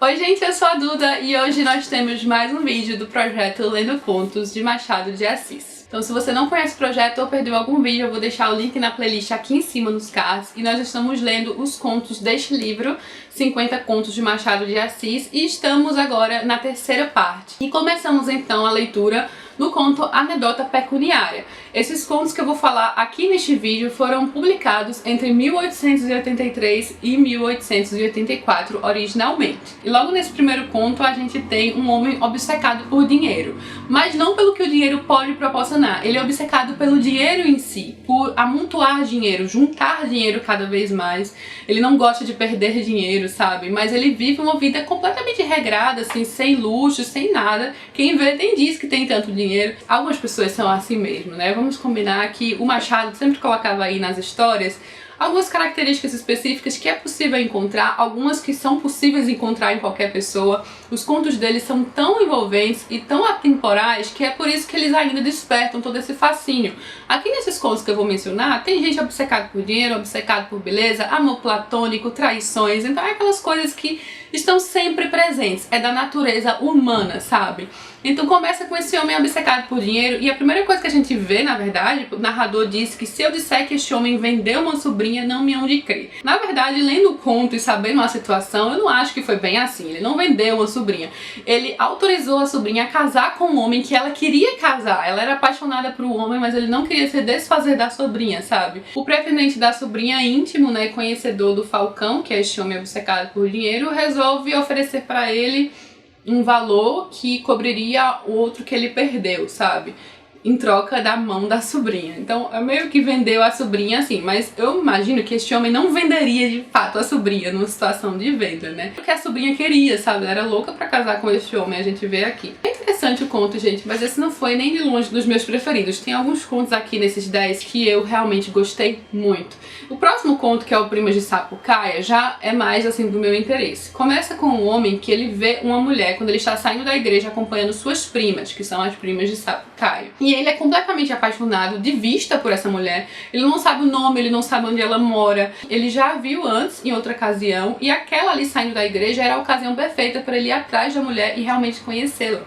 Oi gente, eu sou a Duda e hoje nós temos mais um vídeo do projeto Lendo Contos de Machado de Assis. Então se você não conhece o projeto ou perdeu algum vídeo, eu vou deixar o link na playlist aqui em cima nos cards. E nós estamos lendo os contos deste livro, 50 contos de Machado de Assis, e estamos agora na terceira parte. E começamos então a leitura no conto Anedota Pecuniária. Esses contos que eu vou falar aqui neste vídeo foram publicados entre 1883 e 1884 originalmente. E logo nesse primeiro conto a gente tem um homem obcecado por dinheiro, mas não pelo que o dinheiro pode proporcionar. Ele é obcecado pelo dinheiro em si, por amontoar dinheiro, juntar dinheiro cada vez mais. Ele não gosta de perder dinheiro, sabe? Mas ele vive uma vida completamente regrada, assim, sem luxo, sem nada. Quem vê nem diz que tem tanto dinheiro. Algumas pessoas são assim mesmo, né? Vamos combinar que o Machado sempre colocava aí nas histórias algumas características específicas que é possível encontrar, algumas que são possíveis encontrar em qualquer pessoa. Os contos dele são tão envolventes e tão atemporais que é por isso que eles ainda despertam todo esse fascínio. Aqui nesses contos que eu vou mencionar, tem gente obcecada por dinheiro, obcecada por beleza, amor platônico, traições, então é aquelas coisas que estão sempre presentes, é da natureza humana, sabe? Então começa com esse homem obcecado por dinheiro e a primeira coisa que a gente vê, na verdade, o narrador diz que se eu disser que este homem vendeu uma sobrinha, não me hão de crer. Na verdade, lendo o conto e sabendo a situação, eu não acho que foi bem assim. Ele não vendeu uma sobrinha. Ele autorizou a sobrinha a casar com um homem que ela queria casar. Ela era apaixonada por um homem, mas ele não queria se desfazer da sobrinha, sabe? O pretendente da sobrinha íntimo, né, conhecedor do Falcão, que é este homem obcecado por dinheiro, resolve oferecer pra ele um valor que cobriria o outro que ele perdeu, sabe? Em troca da mão da sobrinha. Então, é meio que vendeu a sobrinha assim, mas eu imagino que este homem não venderia de fato a sobrinha numa situação de venda, né? Porque a sobrinha queria, sabe? Ela era louca pra casar com este homem, a gente vê aqui. É interessante o conto, gente, mas esse não foi nem de longe dos meus preferidos. Tem alguns contos aqui nesses 10 que eu realmente gostei muito. O próximo conto, que é o Primas de Sapucaia, já é mais assim do meu interesse. Começa com um homem que ele vê uma mulher quando ele está saindo da igreja acompanhando suas primas, que são as primas de Sapucaia. E ele é completamente apaixonado de vista por essa mulher. Ele não sabe o nome, ele não sabe onde ela mora. Ele já a viu antes, em outra ocasião, e aquela ali saindo da igreja era a ocasião perfeita para ele ir atrás da mulher e realmente conhecê-la.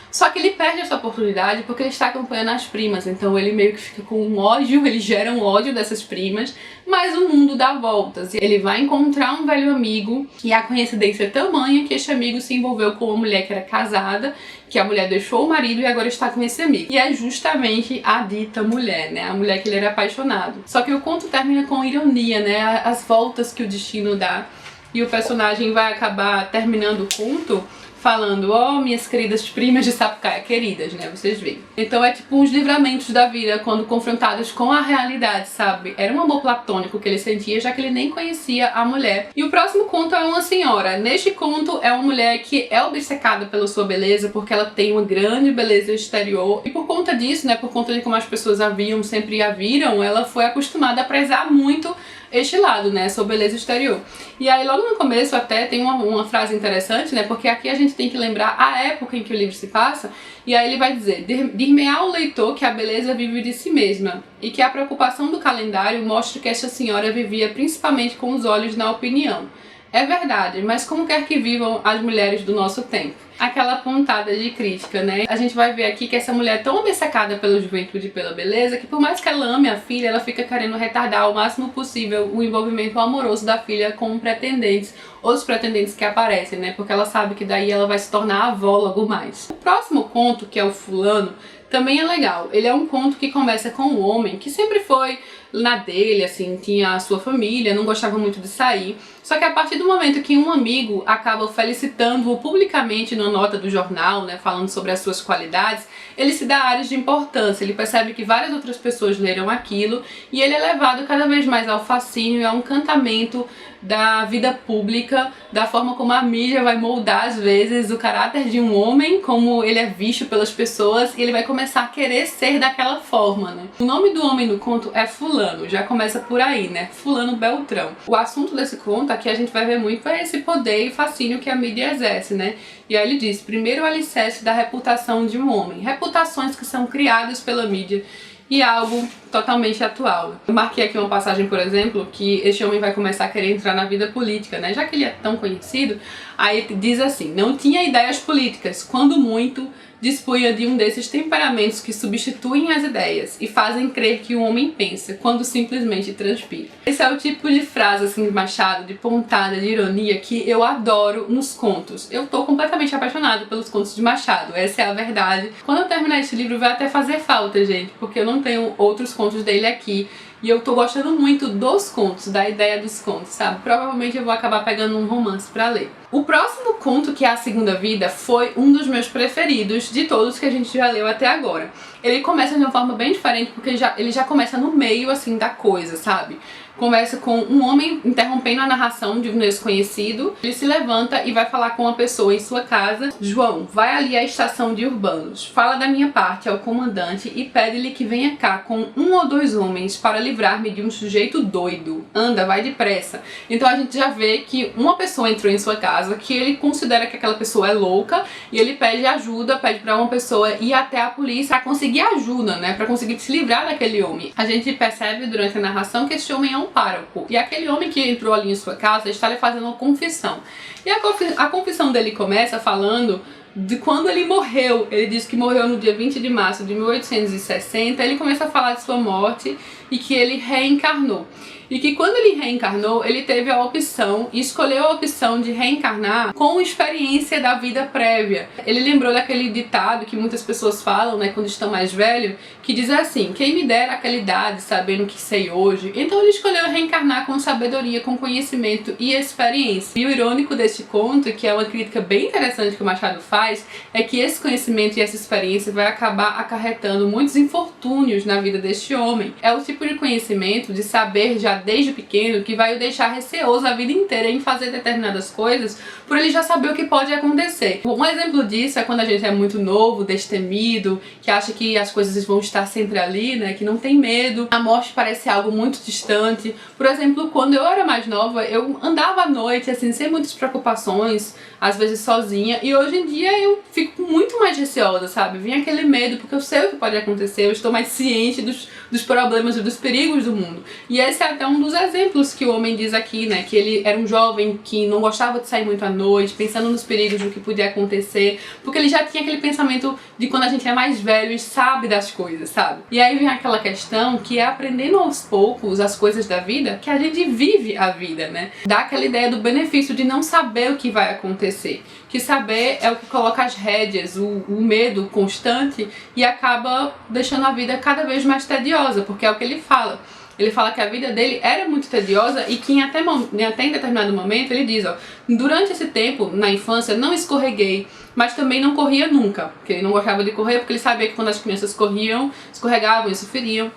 Só que ele perde essa oportunidade porque ele está acompanhando as primas, então ele meio que fica com um ódio, ele gera um ódio dessas primas, mas o mundo dá voltas. Ele vai encontrar um velho amigo e a coincidência é tamanha que este amigo se envolveu com uma mulher que era casada, que a mulher deixou o marido e agora está com esse amigo. E é justamente a dita mulher, né? A mulher que ele era apaixonado. Só que o conto termina com ironia, né? As voltas que o destino dá. E o personagem vai acabar terminando o conto falando, ó, minhas queridas primas de Sapucaia, queridas, né, vocês veem. Então é tipo uns livramentos da vida quando confrontados com a realidade, sabe? Era um amor platônico que ele sentia, já que ele nem conhecia a mulher. E o próximo conto é uma senhora. Neste conto é uma mulher que é obcecada pela sua beleza, porque ela tem uma grande beleza exterior. E por conta disso, né, por conta de como as pessoas a viam, sempre a viram, ela foi acostumada a prezar muito este lado, né, sua beleza exterior. E aí logo no começo até tem uma frase interessante, né, porque aqui a gente tem que lembrar a época em que o livro se passa, e aí ele vai dizer: dir-me-á o leitor que a beleza vive de si mesma, e que a preocupação do calendário mostra que esta senhora vivia principalmente com os olhos na opinião. É verdade, mas como quer que vivam as mulheres do nosso tempo? Aquela pontada de crítica, né? A gente vai ver aqui que essa mulher é tão obcecada pela juventude e pela beleza que por mais que ela ame a filha, ela fica querendo retardar ao máximo possível o envolvimento amoroso da filha com pretendentes, outros pretendentes que aparecem, né? Porque ela sabe que daí ela vai se tornar avó logo mais. O próximo conto, que é o Fulano, também é legal. Ele é um conto que começa com um homem que sempre foi na dele, assim, tinha a sua família, não gostava muito de sair. Só que a partir do momento que um amigo acaba felicitando-o publicamente numa nota do jornal, né, falando sobre as suas qualidades, ele se dá áreas de importância, ele percebe que várias outras pessoas leram aquilo e ele é levado cada vez mais ao fascínio e ao encantamento da vida pública, da forma como a mídia vai moldar às vezes o caráter de um homem, como ele é visto pelas pessoas, e ele vai começar a querer ser daquela forma, né? O nome do homem do conto é Fulano, já começa por aí, né? Fulano Beltrão. O assunto desse conto aqui a gente vai ver muito é esse poder e fascínio que a mídia exerce, né? E aí ele diz: primeiro o alicerce da reputação de um homem, reputações que são criadas pela mídia e algo totalmente atual. Eu marquei aqui uma passagem, por exemplo, que este homem vai começar a querer entrar na vida política, né? Já que ele é tão conhecido, aí diz assim: não tinha ideias políticas, quando muito dispunha de um desses temperamentos que substituem as ideias e fazem crer que o homem pensa, quando simplesmente transpira. Esse é o tipo de frase assim de Machado, de pontada, de ironia, que eu adoro nos contos. Eu tô completamente apaixonada pelos contos de Machado, essa é a verdade. Quando eu terminar esse livro vai até fazer falta, gente, porque eu não tenho outros contos dele aqui. E eu tô gostando muito dos contos, da ideia dos contos, sabe? Provavelmente eu vou acabar pegando um romance pra ler. O próximo conto, que é A Segunda Vida, foi um dos meus preferidos de todos que a gente já leu até agora. Ele começa de uma forma bem diferente, porque ele já começa no meio, assim, da coisa, sabe? Começa com um homem interrompendo a narração de um desconhecido. Ele se levanta e vai falar com uma pessoa em sua casa. João, vai ali à estação de Urbanos. Fala da minha parte ao comandante e pede-lhe que venha cá com 1 ou 2 homens para livrar-me de um sujeito doido. Anda, vai depressa. Então a gente já vê que uma pessoa entrou em sua casa, que ele considera que aquela pessoa é louca, e ele pede ajuda, pede para uma pessoa ir até a polícia para conseguir ajuda, né? Para conseguir se livrar daquele homem. A gente percebe durante a narração que esse homem é um pároco. E aquele homem que entrou ali em sua casa está lhe fazendo uma confissão. E a confissão dele começa falando de quando ele morreu. Ele diz que morreu no dia 20 de março de 1860. Ele começa a falar de sua morte e que ele reencarnou. E que quando ele reencarnou, ele teve a opção, e escolheu a opção de reencarnar com experiência da vida prévia. Ele lembrou daquele ditado que muitas pessoas falam, né, quando estão mais velhos, que diz assim: quem me dera aquela idade sabendo o que sei hoje. Então ele escolheu reencarnar com sabedoria, com conhecimento e experiência. E o irônico deste conto, que é uma crítica bem interessante que o Machado faz, é que esse conhecimento e essa experiência vai acabar acarretando muitos infortúnios na vida deste homem. É o tipo de conhecimento, de saber já desde pequeno, que vai o deixar receoso a vida inteira em fazer determinadas coisas, por ele já saber o que pode acontecer. Um exemplo disso é quando a gente é muito novo, destemido, que acha que as coisas vão estar sempre ali, né, que não tem medo, a morte parece algo muito distante. Por exemplo, quando eu era mais nova, eu andava à noite, assim, sem muitas preocupações, às vezes sozinha, e hoje em dia eu fico muito mais receosa, sabe? Vem aquele medo, porque eu sei o que pode acontecer, eu estou mais ciente dos problemas e dos perigos do mundo. E esse é até um dos exemplos que o homem diz aqui, né? Que ele era um jovem que não gostava de sair muito à noite, pensando nos perigos do que podia acontecer, porque ele já tinha aquele pensamento de quando a gente é mais velho e sabe das coisas, sabe? E aí vem aquela questão que é aprendendo aos poucos as coisas da vida, que a gente vive a vida, né? Dá aquela ideia do benefício de não saber o que vai acontecer. Que saber é o que coloca as rédeas, o medo constante, e acaba deixando a vida cada vez mais tediosa, porque é o que ele fala. Ele fala que a vida dele era muito tediosa e que até em determinado momento ele diz, ó, durante esse tempo, na infância, não escorreguei, mas também não corria nunca, porque ele não gostava de correr, porque ele sabia que quando as crianças corriam, escorregavam e sofriam.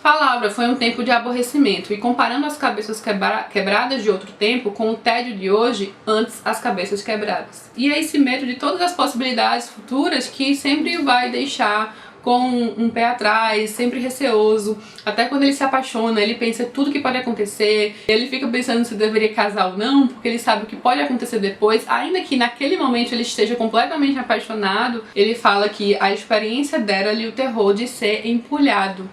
Palavra, foi um tempo de aborrecimento, e comparando as cabeças quebradas de outro tempo com o tédio de hoje, antes as cabeças quebradas. E é esse medo de todas as possibilidades futuras que sempre vai deixar com um pé atrás, sempre receoso. Até quando ele se apaixona, ele pensa tudo que pode acontecer, ele fica pensando se deveria casar ou não, porque ele sabe o que pode acontecer depois, ainda que naquele momento ele esteja completamente apaixonado. Ele fala que a experiência dera-lhe o terror de ser empulhado.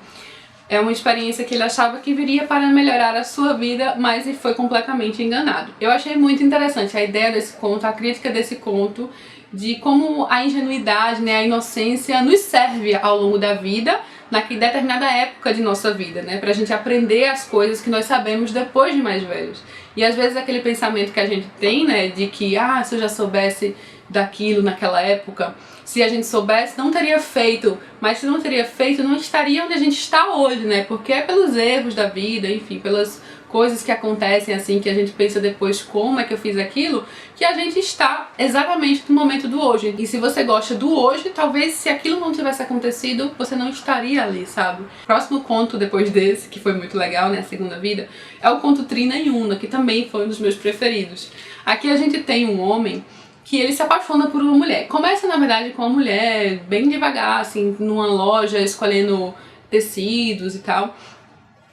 É uma experiência que ele achava que viria para melhorar a sua vida, mas ele foi completamente enganado. Eu achei muito interessante a ideia desse conto, a crítica desse conto, de como a ingenuidade, né, a inocência nos serve ao longo da vida, naquela determinada época de nossa vida, né, pra gente aprender as coisas que nós sabemos depois de mais velhos. E às vezes aquele pensamento que a gente tem, né, de que, se eu já soubesse daquilo naquela época, se a gente soubesse, não teria feito, mas se não teria feito, não estaria onde a gente está hoje, né, porque é pelos erros da vida, enfim, pelas coisas que acontecem assim, que a gente pensa depois como é que eu fiz aquilo, que a gente está exatamente no momento do hoje. E se você gosta do hoje, talvez se aquilo não tivesse acontecido, você não estaria ali, sabe? Próximo conto depois desse, que foi muito legal, né, A Segunda Vida, é o conto Trina e Una, que também foi um dos meus preferidos. Aqui a gente tem um homem que ele se apaixona por uma mulher. Começa, na verdade, com uma mulher bem devagar, assim, numa loja, escolhendo tecidos e tal.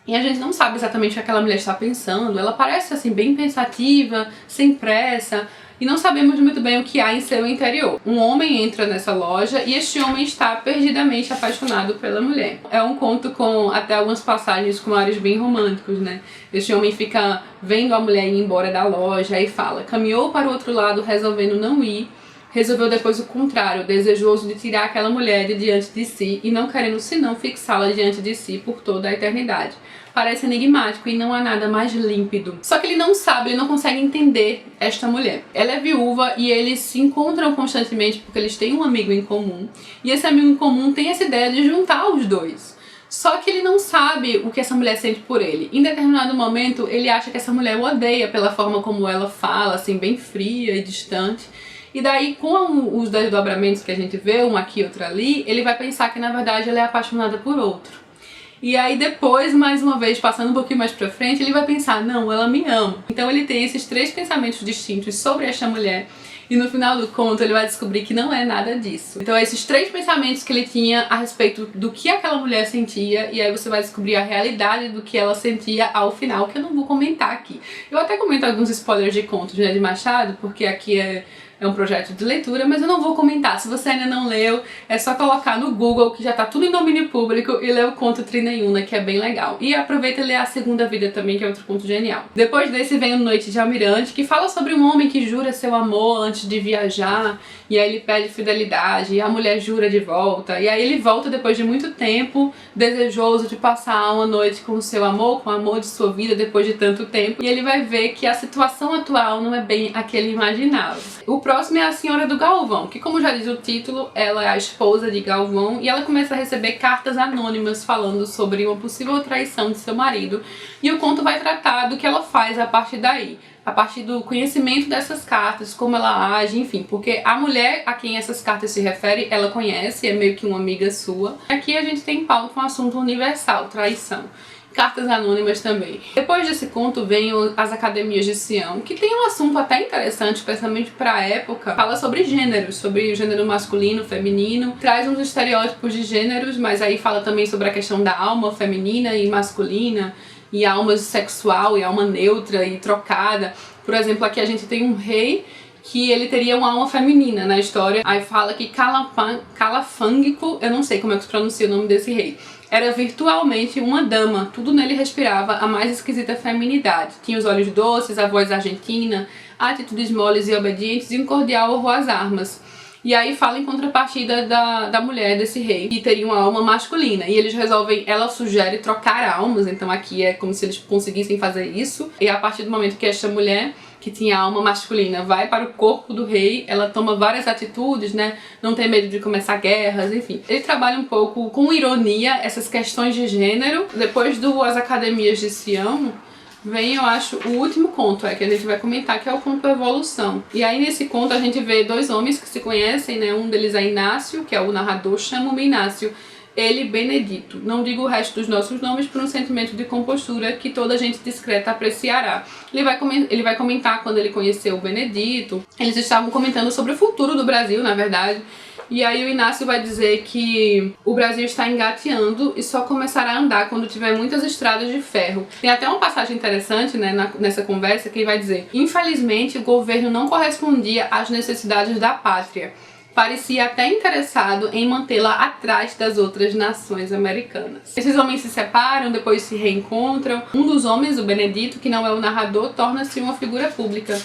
E a gente não sabe exatamente o que aquela mulher está pensando. Ela parece, assim, bem pensativa, sem pressa. e não sabemos muito bem o que há em seu interior. Um homem entra nessa loja e este homem está perdidamente apaixonado pela mulher. É um conto com até algumas passagens com ares bem românticos, né? Este homem fica vendo a mulher ir embora da loja e fala: caminhou para o outro lado resolvendo não ir, resolveu depois o contrário, desejoso de tirar aquela mulher de diante de si e não querendo senão fixá-la diante de si por toda a eternidade. Parece enigmático e não há nada mais límpido. Só que ele não sabe, ele não consegue entender esta mulher. Ela é viúva e eles se encontram constantemente porque eles têm um amigo em comum. E esse amigo em comum tem essa ideia de juntar os dois. Só que ele não sabe o que essa mulher sente por ele. Em determinado momento, ele acha que essa mulher o odeia pela forma como ela fala, assim, bem fria e distante. E daí, com os desdobramentos que a gente vê, um aqui e outro ali, ele vai pensar que, na verdade, ela é apaixonada por outro. E aí depois, mais uma vez, passando um pouquinho mais pra frente, ele vai pensar: não, ela me ama. Então ele tem esses três pensamentos distintos sobre esta mulher. E no final do conto ele vai descobrir que não é nada disso. Então esses três pensamentos que ele tinha a respeito do que aquela mulher sentia, e aí você vai descobrir a realidade do que ela sentia ao final, que eu não vou comentar aqui. Eu até comento alguns spoilers de contos, né, de Machado, porque aqui é um projeto de leitura, mas eu não vou comentar. Se você ainda não leu, é só colocar no Google, que já tá tudo em domínio público, e ler o conto Trinaúna, que é bem legal. E aproveita e lê A Segunda Vida também, que é outro conto genial. Depois desse vem o Noite de Almirante, que fala sobre um homem que jura seu amor antes de viajar, e aí ele pede fidelidade, e a mulher jura de volta, e aí ele volta depois de muito tempo, desejoso de passar uma noite com o seu amor, com o amor de sua vida depois de tanto tempo, e ele vai ver que a situação atual não é bem a que ele imaginava. O próximo é a Senhora do Galvão, que, como já diz o título, ela é a esposa de Galvão e ela começa a receber cartas anônimas falando sobre uma possível traição de seu marido, e o conto vai tratar do que ela faz a partir daí, a partir do conhecimento dessas cartas, como ela age, enfim, porque a mulher a quem essas cartas se referem, ela conhece, é meio que uma amiga sua. Aqui a gente tem em pauta um assunto universal: traição. Cartas anônimas também. Depois desse conto vem As Academias de Sião, que tem um assunto até interessante, especialmente para a época. Fala sobre gêneros, sobre o gênero masculino, feminino, traz uns estereótipos de gêneros, mas aí fala também sobre a questão da alma feminina e masculina, e alma sexual e alma neutra e trocada. Por exemplo, aqui a gente tem um rei que ele teria uma alma feminina na história. Aí fala que Calafângico, eu não sei como é que se pronuncia o nome desse rei, era virtualmente uma dama, tudo nele respirava a mais esquisita feminidade. Tinha os olhos doces, a voz argentina, atitudes moles e obedientes e um cordial horror às armas. E aí fala em contrapartida da mulher desse rei, que teria uma alma masculina. E eles resolvem, ela sugere trocar almas, então aqui é como se eles conseguissem fazer isso. E a partir do momento que esta mulher, que tinha alma masculina, vai para o corpo do rei, ela toma várias atitudes, né? Não tem medo de começar guerras, enfim. Ele trabalha um pouco com ironia essas questões de gênero. Depois As Academias de Sião, vem, eu acho, o último conto que a gente vai comentar, que é o conto Evolução. E aí nesse conto a gente vê dois homens que se conhecem, né? Um deles é Inácio, que é o narrador, chama-me Inácio. Ele, Benedito. Não digo o resto dos nossos nomes por um sentimento de compostura que toda gente discreta apreciará. Ele vai comentar quando ele conheceu o Benedito. Eles estavam comentando sobre o futuro do Brasil, na verdade. E aí o Inácio vai dizer que o Brasil está engateando e só começará a andar quando tiver muitas estradas de ferro. Tem até uma passagem interessante, né, nessa conversa, que ele vai dizer: infelizmente o governo não correspondia às necessidades da pátria. Parecia até interessado em mantê-la atrás das outras nações americanas. Esses homens se separam, depois se reencontram. Um dos homens, o Benedito, que não é o narrador, torna-se uma figura pública.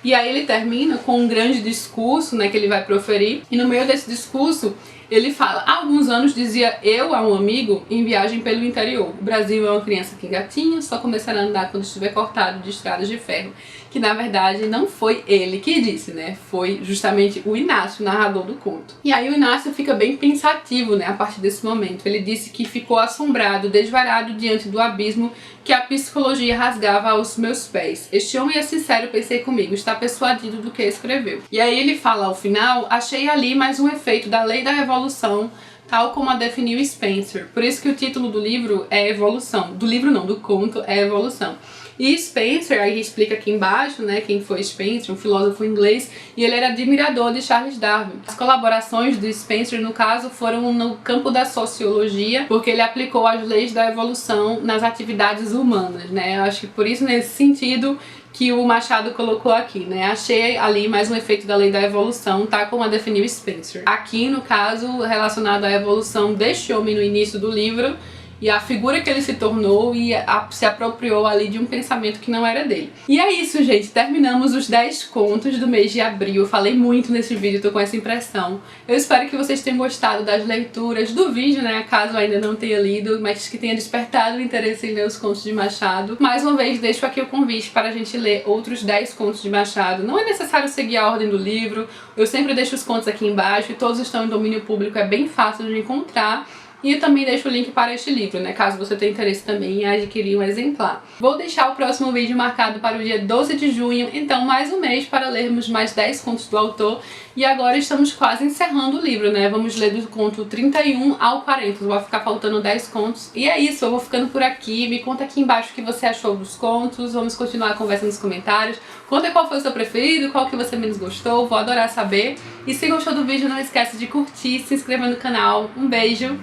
E aí ele termina com um grande discurso, né, que ele vai proferir. E no meio desse discurso, ele fala: há alguns anos dizia eu a um amigo em viagem pelo interior: o Brasil é uma criança que engatinha, só começará a andar quando estiver cortado de estradas de ferro. Que na verdade não foi ele que disse, né? Foi justamente o Inácio, narrador do conto. E aí o Inácio fica bem pensativo, né, a partir desse momento. Ele disse que ficou assombrado, desvarado diante do abismo que a psicologia rasgava aos meus pés. Este homem é sincero, pensei comigo, está persuadido do que escreveu. E aí ele fala ao final: achei ali mais um efeito da lei da evolução, tal como a definiu Spencer. Por isso que o título do livro é Evolução. Do livro não, do conto é Evolução. E Spencer, aí explica aqui embaixo, né, quem foi Spencer, um filósofo inglês, e ele era admirador de Charles Darwin. As colaborações de Spencer, no caso, foram no campo da sociologia, porque ele aplicou as leis da evolução nas atividades humanas, né? Eu acho que por isso, nesse sentido, que o Machado colocou aqui, né? Achei ali mais um efeito da lei da evolução, tá? Como a definiu Spencer. Aqui, no caso, relacionado à evolução deste homem no início do livro, e a figura que ele se tornou e se apropriou ali de um pensamento que não era dele. E é isso, gente. Terminamos os 10 contos do mês de abril. Eu falei muito nesse vídeo, tô com essa impressão. Eu espero que vocês tenham gostado das leituras do vídeo, né? Caso ainda não tenha lido, mas que tenha despertado o interesse em ler os contos de Machado. Mais uma vez, deixo aqui o convite para a gente ler outros 10 contos de Machado. Não é necessário seguir a ordem do livro. Eu sempre deixo os contos aqui embaixo e todos estão em domínio público. É bem fácil de encontrar. E eu também deixo o link para este livro, né, caso você tenha interesse também em adquirir um exemplar. Vou deixar o próximo vídeo marcado para o dia 12 de junho, então mais um mês para lermos mais 10 contos do autor. E agora estamos quase encerrando o livro, né, vamos ler do conto 31 ao 40, vai ficar faltando 10 contos. E é isso, eu vou ficando por aqui, me conta aqui embaixo o que você achou dos contos, vamos continuar a conversa nos comentários. Conta qual foi o seu preferido, qual que você menos gostou, vou adorar saber. E se gostou do vídeo, não esquece de curtir, se inscrever no canal. Um beijo!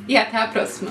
E até a próxima!